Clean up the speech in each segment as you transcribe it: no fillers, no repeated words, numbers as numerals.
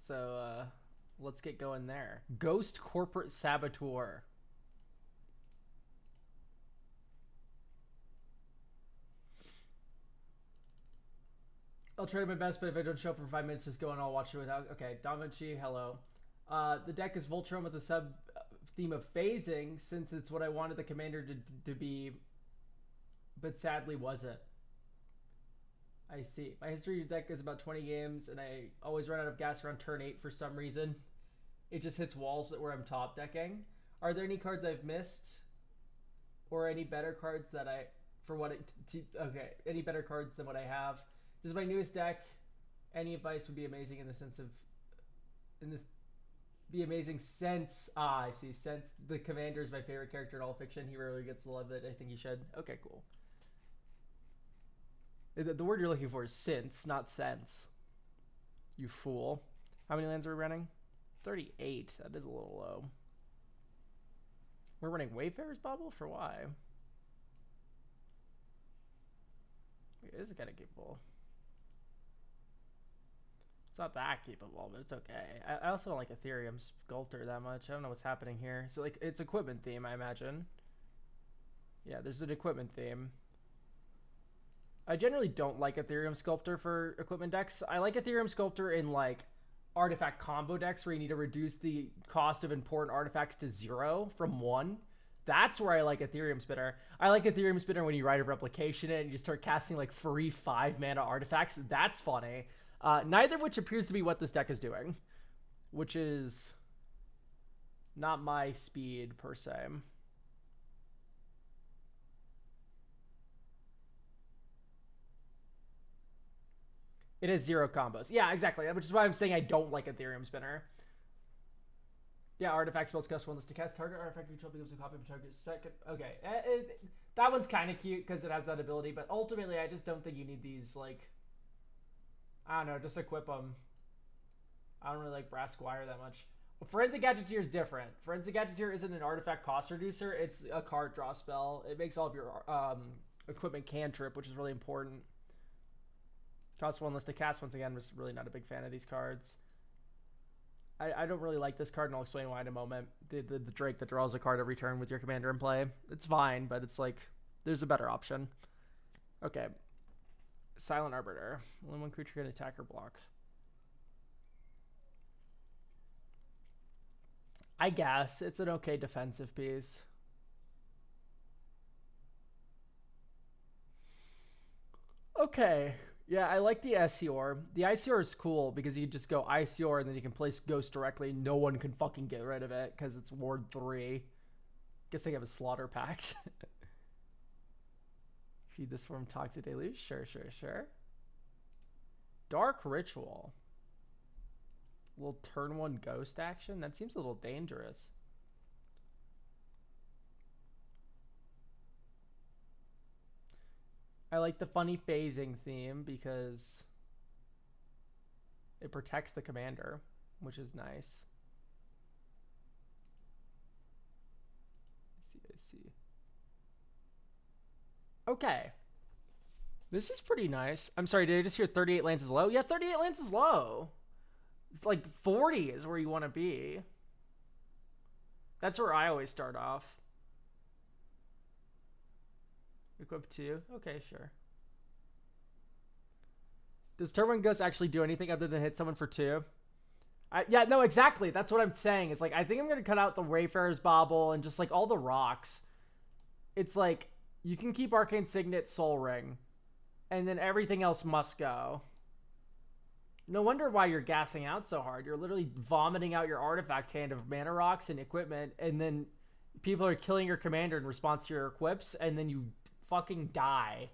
So let's get going there. Ghost Corporate Saboteur. I'll try my best, but if I don't show up for 5 minutes, just go and I'll watch it without. Okay, Da Vinci, hello. The deck is Voltron with a sub theme of phasing, since it's what I wanted the commander to be, but sadly wasn't. I see. My history deck is about 20 games, and I always run out of gas around turn 8 for some reason. It just hits walls where I'm top decking. Are there any cards I've missed? Or any better cards that I... Okay, any better cards than what I have? This is my newest deck. Any advice would be amazing in the sense of... The amazing sense... I see. Since the commander is my favorite character in all fiction, he rarely gets the love that I think he should. Okay, cool. The word you're looking for is since, not sense. You fool. How many lands are we running? 38. That is a little low. We're running Wayfarer's Bauble? For why? It is kind of capable. It's not that capable, but it's okay. I also don't like Ethereum Sculptor that much. I don't know what's happening here. So, like, it's equipment theme, I imagine. Yeah, there's an equipment theme. I generally don't like Ethereum Sculptor for equipment decks. I like Ethereum Sculptor in, like, artifact combo decks where you need to reduce the cost of important artifacts to 0 from 1. That's where I like Ethereum Spinner. I like Ethereum Spinner when you write a replication and you start casting, like, free 5-mana artifacts. That's funny. Neither of which appears to be what this deck is doing, which is not my speed, per se. It has 0 combos. Yeah, exactly. Which is why I'm saying I don't like Ethereum Spinner. Yeah, artifact spells cost 1 less to cast. Target artifact control becomes a copy of target second. Okay, that one's kind of cute because it has that ability, but ultimately I just don't think you need these, like, I don't know, just equip them. I don't really like Brass Squire that much. Forensic Gadgeteer is different. Forensic Gadgeteer isn't an artifact cost reducer. It's a card draw spell. It makes all of your equipment cantrip, which is really important. Cost 1 less to cast. Once again, I'm just really not a big fan of these cards. I don't really like this card, and I'll explain why in a moment. The Drake that draws a card every turn with your commander in play. It's fine, but it's like, there's a better option. Okay. Silent Arbiter. Only one creature can attack or block. I guess it's an okay defensive piece. Okay. Yeah, I like the Isior. The Isior is cool because you just go Isior and then you can place Ghost directly. No one can fucking get rid of it because it's Ward 3. Guess they have a Slaughter Pact. Feed this form Toxic Deluge? Sure. Dark Ritual. A little turn 1 Ghost action? That seems a little dangerous. I like the funny phasing theme because it protects the commander, which is nice. I see. Okay. This is pretty nice. I'm sorry, did I just hear 38 lands is low? Yeah, 38 lands is low. It's like 40 is where you want to be. That's where I always start off. Equip 2? Okay, sure. Does turn 1 Ghost actually do anything other than hit someone for 2? Yeah, no, exactly. That's what I'm saying. It's like, I think I'm going to cut out the Wayfarer's Bauble and just, like, all the rocks. It's like, you can keep Arcane Signet, Soul Ring, and then everything else must go. No wonder why you're gassing out so hard. You're literally vomiting out your artifact hand of mana rocks and equipment, and then people are killing your commander in response to your equips, and then you fucking die.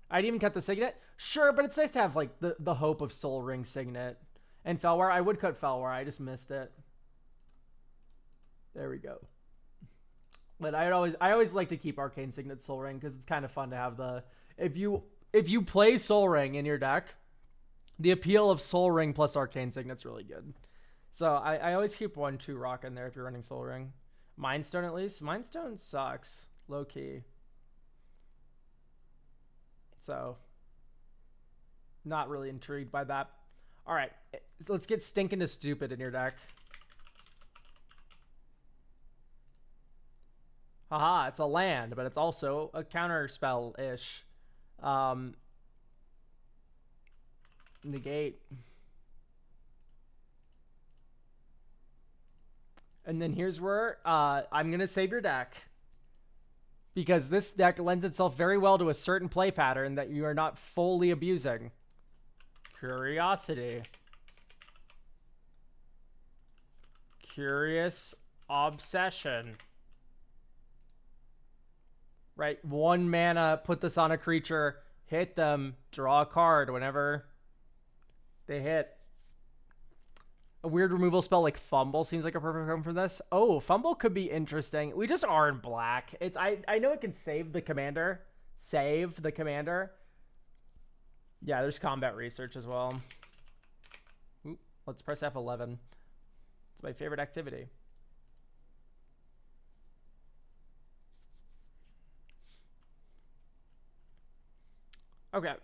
I'd even cut the Signet. Sure, but it's nice to have, like, the hope of Soul Ring Signet. And Felwar, I would cut Felwar. I just missed it. There we go. But I always like to keep Arcane Signet Soul Ring because it's kind of fun to have the... If you play Soul Ring in your deck, the appeal of Soul Ring plus Arcane Signet's really good. So I always keep 1-2 rock in there if you're running Soul Ring. Mind Stone at least. Mind Stone sucks. Low key. So, not really intrigued by that. All right, let's get stinking to stupid in your deck. Haha, it's a land, but it's also a counter spell-ish. Negate. And then here's where I'm going to save your deck. Because this deck lends itself very well to a certain play pattern that you are not fully abusing. Curiosity. Curious Obsession. Right, 1 mana, put this on a creature, hit them, draw a card whenever they hit. A weird removal spell like Fumble seems like a perfect home for this. Oh, Fumble could be interesting. We just are in black. It's I know it can save the commander. Save the commander. Yeah, there's combat research as well. Oop, let's press F11. It's my favorite activity. Okay.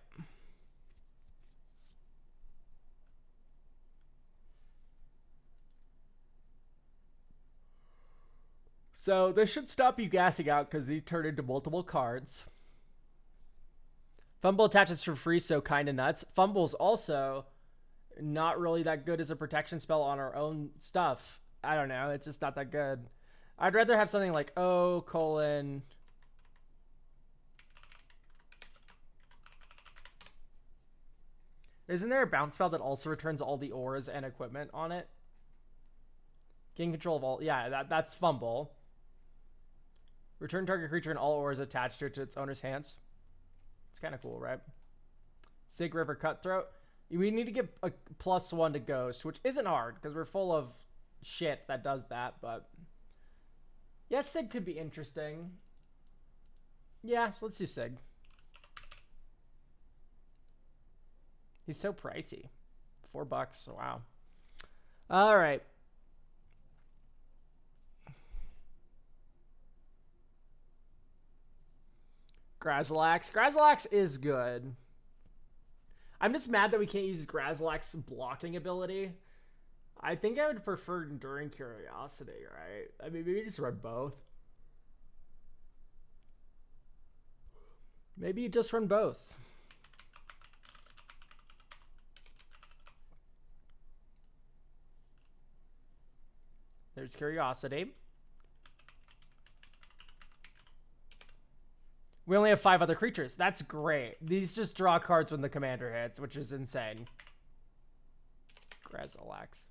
So this should stop you gassing out because they turn into multiple cards. Fumble attaches for free, so kind of nuts. Fumble's also not really that good as a protection spell on our own stuff. I don't know. It's just not that good. I'd rather have something like O, colon... Isn't there a bounce spell that also returns all the auras and equipment on it? Gain control of all... Yeah, that's Fumble. Return target creature and all auras attached to it to its owner's hands. It's kind of cool, right? Sig River Cutthroat. We need to get a +1 to Ghost, which isn't hard because we're full of shit that does that, but... Yeah, Sig could be interesting. Yeah, so let's do Sig. He's so pricey. $4, wow. All right. Grazilax. Grazilax is good. I'm just mad that we can't use Grazilax's blocking ability. I think I would prefer Enduring Curiosity, right? I mean, maybe just run both. Maybe you just run both. There's Curiosity. We only have 5 other creatures. That's great. These just draw cards when the commander hits, which is insane. Grazilax.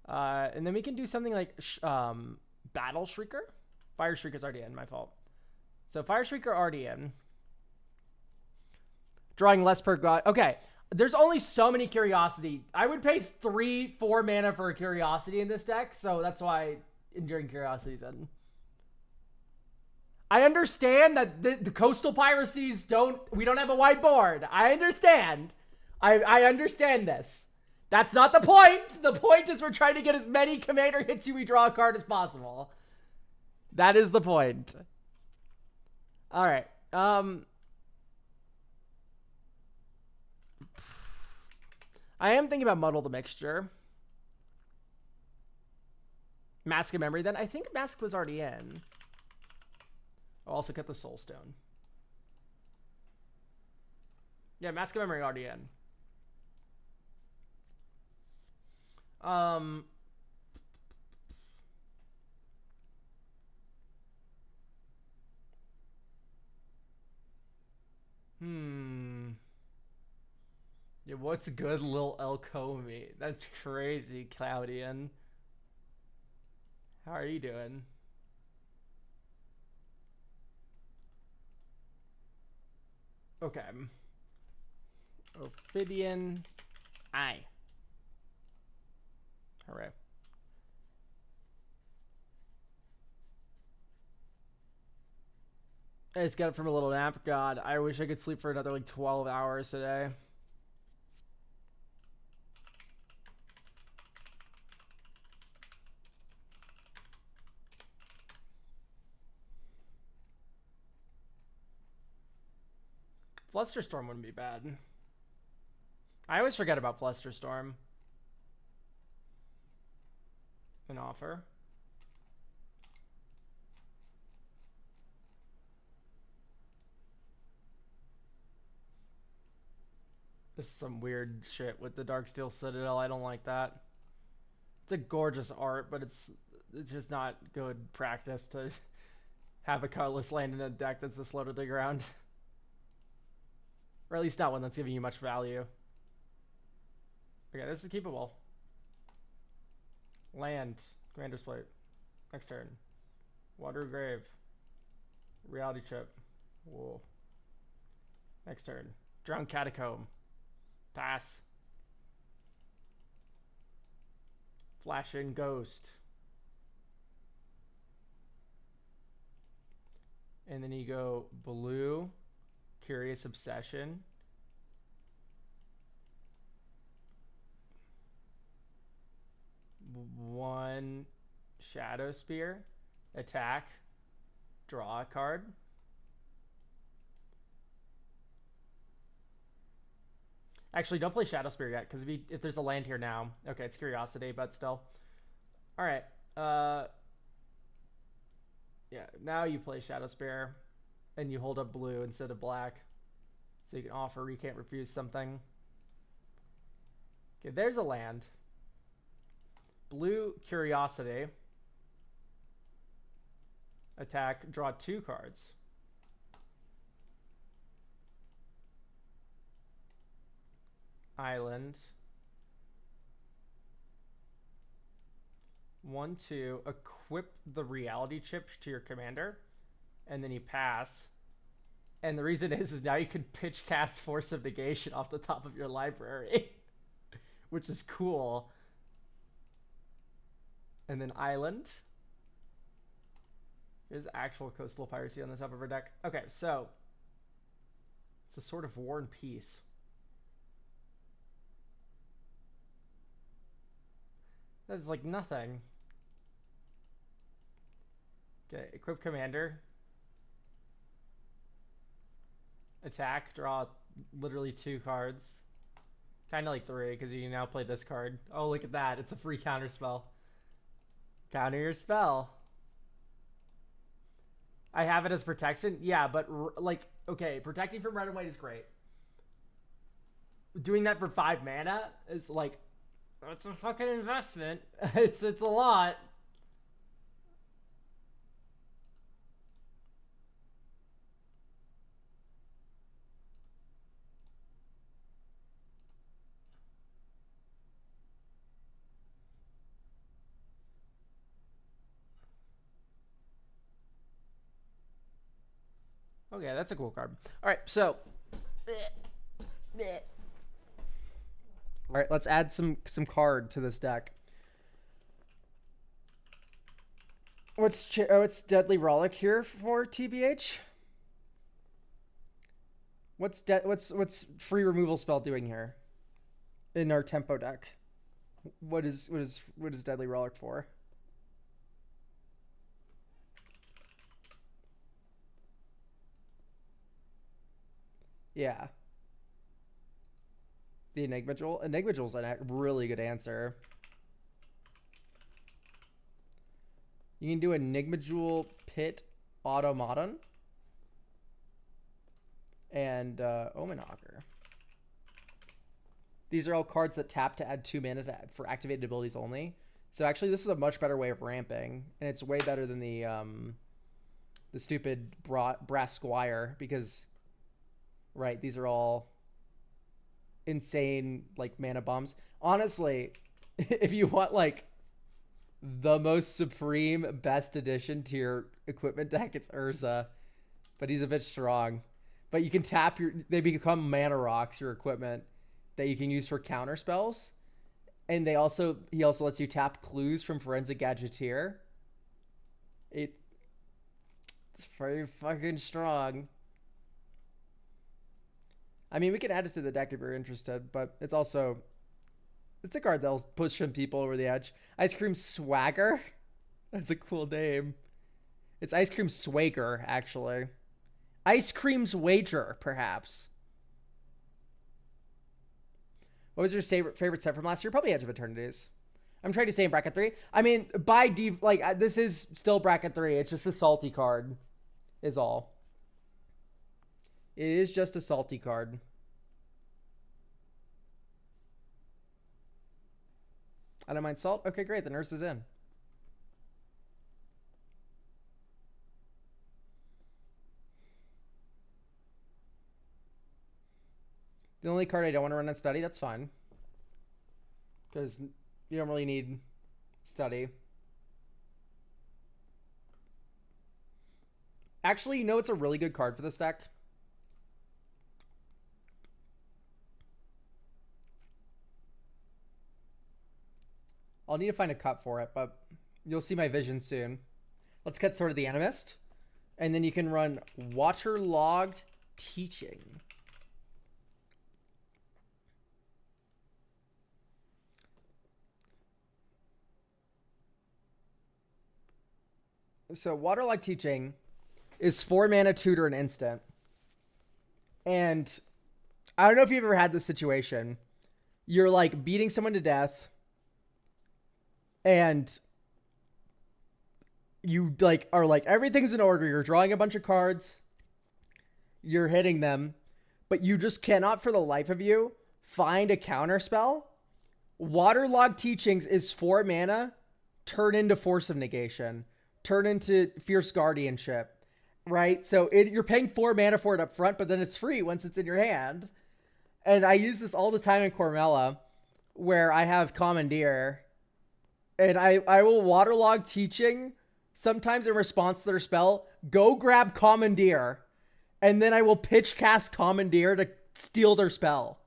And then we can do something like Battle Shrieker. Fire Shrieker's already in, my fault. So Fire Shrieker already in. Drawing less per god. Okay, there's only so many Curiosity. I would pay 3-4 mana for a Curiosity in this deck, so that's why Enduring Curiosity's in. I understand that the coastal piracies we don't have a wide board. I understand. I understand this. That's not the point. The point is we're trying to get as many commander hits you we draw a card as possible. That is the point. All right. I am thinking about Muddle the Mixture. Mask of Memory then. I think Mask was already in. I'll also cut the Soul Stone. Yeah, Mask of Memory already in. Yeah, what's good, Lil El Comey? That's crazy, Cloudian. How are you doing? Okay. Ophidian Eye. Hooray. I just got up from a little nap. God, I wish I could sleep for another like 12 hours today. Flusterstorm wouldn't be bad. I always forget about Flusterstorm. An offer. This is some weird shit with the Darksteel Citadel. I don't like that. It's a gorgeous art, but it's just not good practice to have a colorless land in a deck that's this low to the ground. Or at least not one that's giving you much value. Okay, this is keepable. Land. Commander's Plate. Next turn. Water Grave. Reality Chip. Whoa. Next turn. Drowned Catacomb. Pass. Flash in Ghost. And then you go blue. Curious Obsession. One Shadow Spear. Attack. Draw a card. Actually, don't play Shadow Spear yet, because if there's a land here now. Okay, it's Curiosity, but still. Alright. Yeah, now you play Shadow Spear, and you hold up blue instead of black. So you can offer, you can't refuse something. Okay, there's a land. Blue Curiosity. Attack, draw 2 cards. Island. 1, 2. Equip the reality chip to your commander. And then you pass. And the reason is now you can pitch cast Force of Negation off the top of your library. Which is cool. And then Island. There's actual Coastal Piracy on the top of our deck. Okay, so it's a sort of War and Peace. That's like nothing. Okay, equip commander. Attack, draw literally 2 cards. Kind of like 3, because you can now play this card. Oh, look at that. It's a free counter spell. Counter your spell. I have it as protection. Yeah, but like, okay, protecting from red and white is great. Doing that for 5 mana is like, it's a fucking investment. It's a lot. Okay, that's a cool card. All right, so all right, let's add some card to this deck. What's Deadly Rollick here for, TBH? What's free removal spell doing here in our tempo deck? What is Deadly Rollick for? Yeah. The Enigma Jewel. Enigma Jewel's a really good answer. You can do Enigma Jewel, Pit, Automaton, and Omen Hawker. These are all cards that tap to add 2 mana for activated abilities only. So actually, this is a much better way of ramping, and it's way better than the stupid Brass Squire, because, right, these are all insane like mana bombs. Honestly, if you want like the most supreme best addition to your equipment deck, it's Urza, but he's a bit strong. But you can tap they become mana rocks, your equipment, that you can use for counter spells. And he also lets you tap clues from Forensic Gadgeteer. It's pretty fucking strong. I mean, we can add it to the deck if you're interested, but it's a card that'll push some people over the edge. Ice Cream Swagger? That's a cool name. It's Ice Cream Swagger, actually. Ice Cream's Wager, perhaps. What was your favorite set from last year? Probably Edge of Eternities. I'm trying to stay in bracket 3. I mean, by like this is still bracket 3. It's just a salty card, is all. It is just a salty card. I don't mind salt. Okay, great. The nurse is in. The only card I don't want to run on study, that's fine. Because you don't really need study. Actually, you know it's a really good card for this deck? I'll need to find a cut for it, but you'll see my vision soon. Let's cut sort of the Animist. And then you can run Waterlogged Teaching. So Waterlogged Teaching is 4 mana, tutor, and instant. And I don't know if you've ever had this situation. You're like beating someone to death, and you like are like everything's in order. You're drawing a bunch of cards, you're hitting them, but you just cannot for the life of you find a counter spell. Waterlogged Teachings is 4 mana, turn into Force of Negation, turn into Fierce Guardianship, right? So you're paying 4 mana for it up front, but then it's free once it's in your hand. And I use this all the time in Cormella, where I have Commandeer, and I will Waterlog Teaching, sometimes in response to their spell, go grab Commandeer, and then I will pitch cast Commandeer to steal their spell.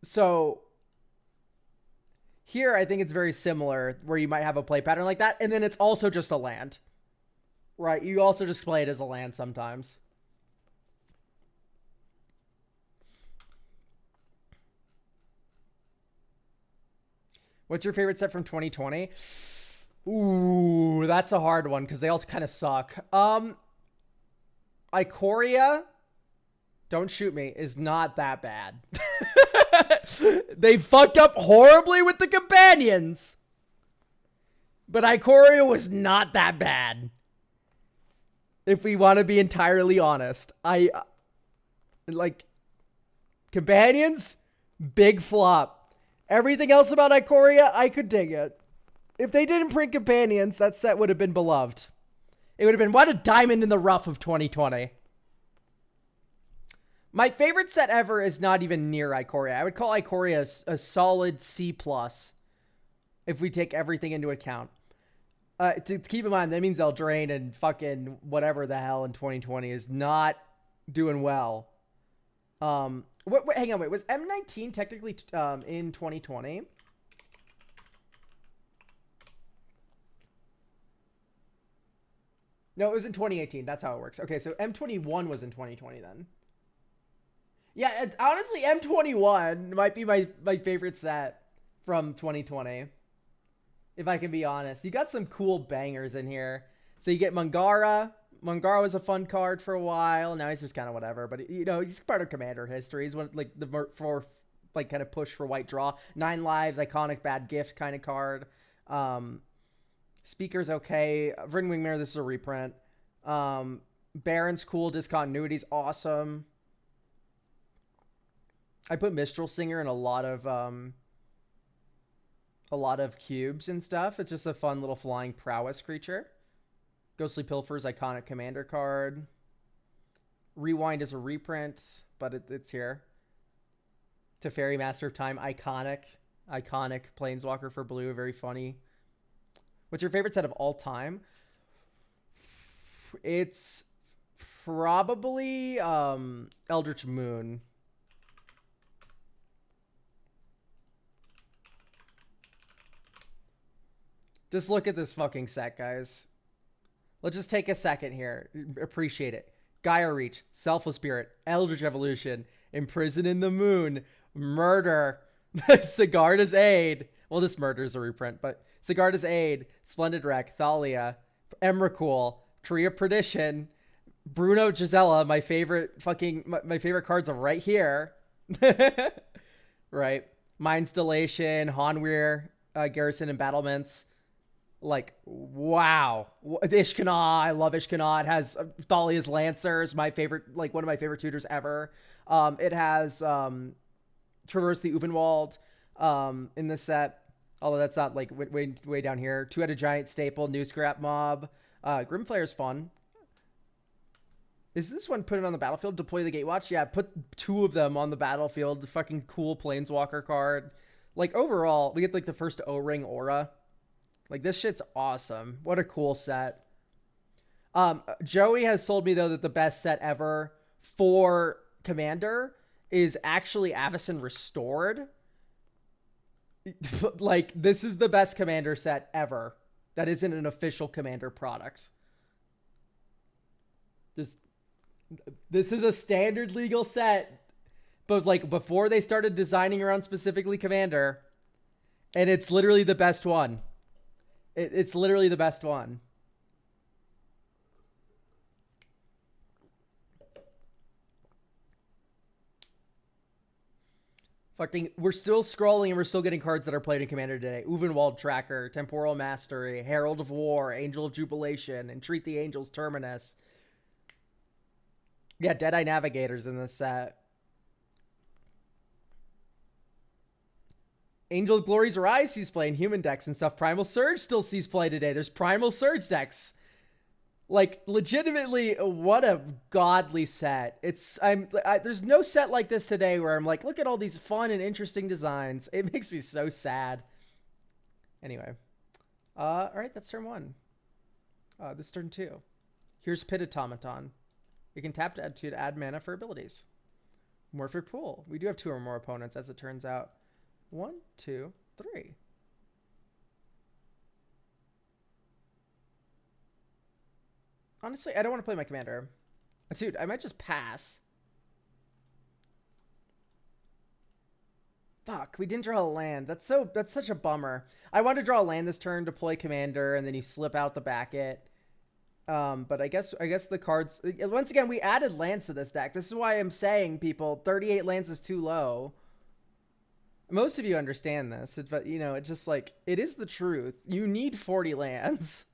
So here I think it's very similar, where you might have a play pattern like that, and then it's also just a land. Right, you also just play it as a land sometimes. What's your favorite set from 2020? Ooh, that's a hard one because they also kind of suck. Ikoria, don't shoot me, is not that bad. They fucked up horribly with the companions, but Ikoria was not that bad. If we want to be entirely honest, I like companions, big flop. Everything else about Ikoria, I could dig it. If they didn't print companions, that set would have been beloved. It would have been what a diamond in the rough of 2020. My favorite set ever is not even near Ikoria. I would call Ikoria a solid C+, if we take everything into account. To keep in mind, that means Eldraine and fucking whatever the hell in 2020 is not doing well. Hang on, wait. Was M19 technically in 2020? No, it was in 2018. That's how it works. Okay, so M21 was in 2020 then. Yeah, honestly, M21 might be my favorite set from 2020. If I can be honest. You got some cool bangers in here. So you get Mangara. Mangara was a fun card for a while. Now he's just kind of whatever. But, you know, he's part of Commander history. He's one, like, for like, kind of push for white draw. 9 lives, iconic bad gift kind of card. Speaker's okay. Verdant Wingmare, this is a reprint. Baron's cool. Discontinuity's awesome. I put Mistral Singer in a lot of cubes and stuff. It's just a fun little flying prowess creature. Ghostly Pilfer's iconic commander card. Rewind is a reprint, but it's here. Teferi, Master of Time, iconic Planeswalker for blue, very funny. What's your favorite set of all time? It's probably Eldritch Moon. Just look at this fucking set, guys. Let's just take a second here. Appreciate it. Gaia Reach, Selfless Spirit, Eldritch Evolution, Imprison in the Moon, Murder, Sigarda's Aid. Well, this Murder is a reprint, but Sigarda's Aid, Splendid Wreck, Thalia, Emrakul, Tree of Perdition, Bruno Gisela, my favorite cards are right here. Right. Mine installation, Hanweir, garrison and battlements. Like, wow. Ishkanah, I love Ishkanah. It has Thalia's Lancers, my favorite, like one of my favorite tutors ever. It has Traverse the Uvenwald in this set. Although that's not like way down here. Two-headed giant staple, new scrap mob. Grimflare's fun. Is this one put it on the battlefield? Deploy the Gatewatch? Yeah, put two of them on the battlefield. The fucking cool Planeswalker card. Like, overall, we get, like, the first O-Ring Aura. Like, this shit's awesome. What a cool set. Joey has sold me, though, that the best set ever for Commander is actually Avacyn Restored. Like, this is the best Commander set ever. That isn't an official Commander product. This is a standard legal set, but like before they started designing around specifically Commander, and it's literally the best one. It's literally the best one. Fucking, we're still scrolling and we're still getting cards that are played in Commander today. Uvenwald Tracker, Temporal Mastery, Herald of War, Angel of Jubilation, Entreat the Angels, Terminus. Yeah, Deadeye Navigators in this set. Angel of Glory's Rise sees play in human decks and stuff. Primal Surge still sees play today. There's Primal Surge decks. Like, legitimately, what a godly set. There's no set like this today where I'm like, look at all these fun and interesting designs. It makes me so sad. Anyway. All right, that's turn one. This is turn two. Here's Pit Automaton. You can tap to add mana for abilities. Morphic Pool. We do have two or more opponents, as it turns out. 1, 2, 3. Honestly, I don't want to play my commander. Dude, I might just pass. Fuck, we didn't draw a land. That's such a bummer. I wanted to draw a land this turn, deploy commander, and then you slip out the Backet. But I guess the cards, once again, we added lands to this deck. This is why I'm saying, people, 38 lands is too low. Most of you understand this, but you know, it's just like, it is the truth. You need 40 lands.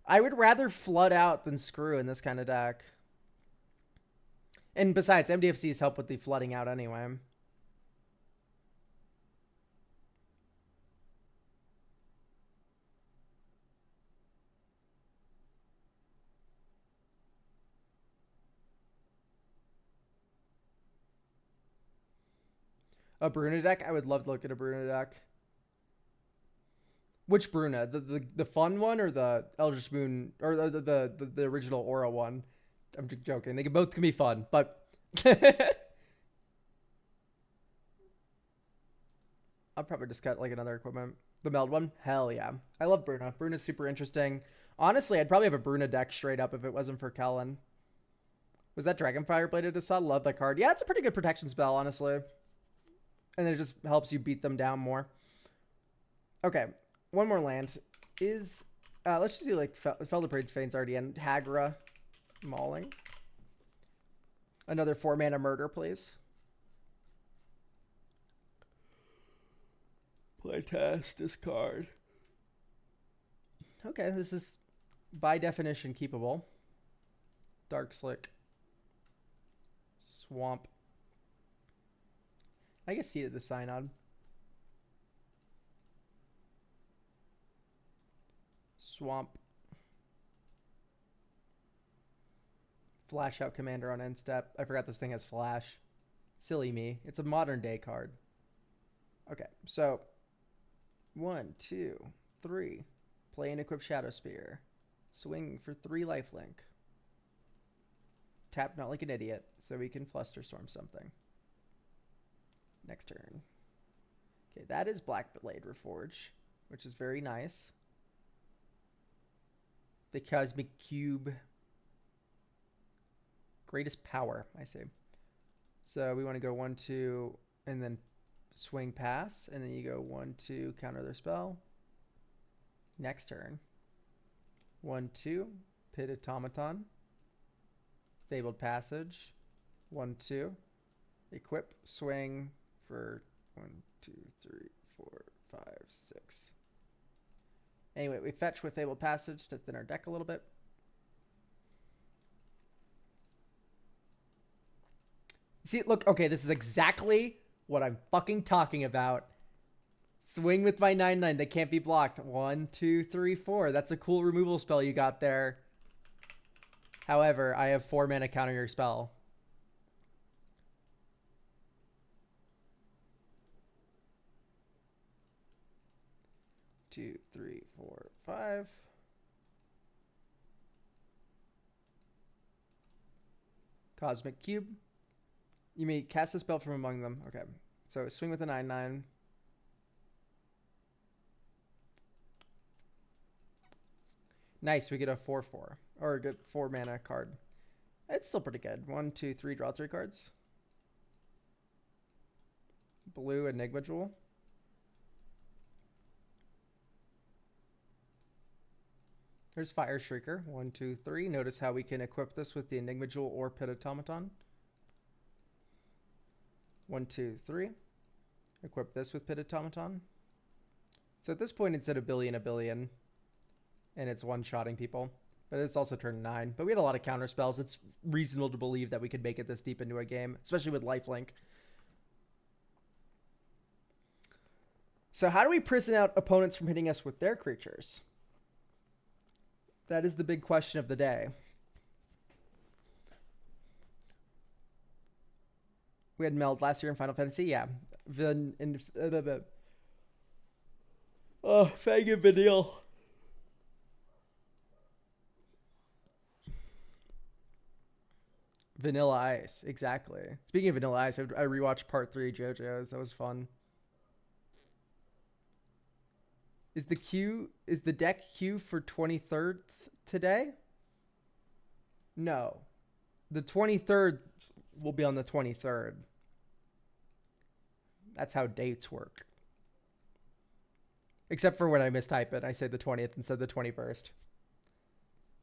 I would rather flood out than screw in this kind of deck. And besides, MDFCs help with the flooding out anyway. A Bruna deck? I would love to look at a Bruna deck. Which Bruna? The fun one or the Eldritch Moon or the original Aura one? I'm just joking. They can both be fun, but I'll probably just cut like another equipment. The Meld one? Hell yeah. I love Bruna. Bruna's super interesting. Honestly, I'd probably have a Bruna deck straight up if it wasn't for Kellen. Was that Dragonfire Bladed Assad? Love that card. Yeah, it's a pretty good protection spell, honestly. And then it just helps you beat them down more. Okay, one more land is let's just do like Felder Parade Fane's already in. Hagra Mauling. Another 4-mana murder, please. Play test, discard. Okay, this is by definition keepable. Dark Slick. Swamp. I guess Seat of the Synod. Swamp. Flash out commander on end step. I forgot this thing has flash. Silly me. It's a modern day card. Okay, so 1, 2, 3. Play and equip Shadow Spear. Swing for 3 lifelink. Tap not like an idiot, so we can Flusterstorm something. Next turn. Okay, that is Black Blade Reforge, which is very nice. The Cosmic Cube. Greatest power, I say. So we want to go 1, 2, and then swing pass, and then you go 1, 2, counter their spell. Next turn. 1, 2, Pit Automaton. Fabled Passage. 1, 2. Equip, swing for 1, 2, 3, 4, 5, 6. Anyway, we fetch with Able Passage to thin our deck a little bit. See, look, okay, this is exactly what I'm fucking talking about. Swing with my 9/9. They can't be blocked. 1, 2, 3, 4. That's a cool removal spell you got there. However, I have 4 mana counter your spell. Two, three, four, 5. Cosmic Cube. You may cast a spell from among them. Okay. So swing with a 9/9. Nice. We get a 4/4. Or a good 4 mana card. It's still pretty good. 1, 2, 3. Draw 3 cards. Blue Enigma Jewel. There's Fire Shrieker. 1, 2, 3. Notice how we can equip this with the Enigma Jewel or Pit Automaton. 1, 2, 3. Equip this with Pit Automaton. So at this point, it's at a billion. And it's one-shotting people. But it's also turn 9. But we had a lot of counter spells. It's reasonable to believe that we could make it this deep into a game, especially with lifelink. So how do we prison out opponents from hitting us with their creatures? That is the big question of the day. We had Meld last year in Final Fantasy. Yeah. Fang and Vanille. Vanilla Ice. Exactly. Speaking of Vanilla Ice, I rewatched part 3 of JoJo's. That was fun. Is the deck queue for 23rd today? No. The 23rd will be on the 23rd. That's how dates work. Except for when I mistype it. I say the 20th instead of the 21st.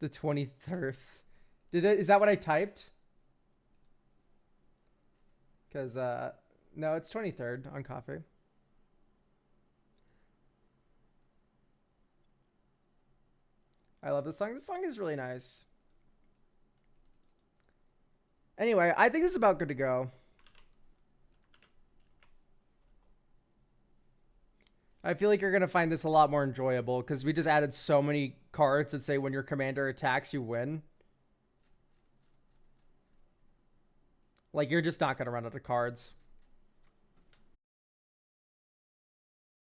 The 23rd. Is that what I typed? Because, no, it's 23rd on Coffee. I love this song. This song is really nice. Anyway, I think this is about good to go. I feel like you're going to find this a lot more enjoyable because we just added so many cards that say when your commander attacks, you win. Like, you're just not going to run out of cards.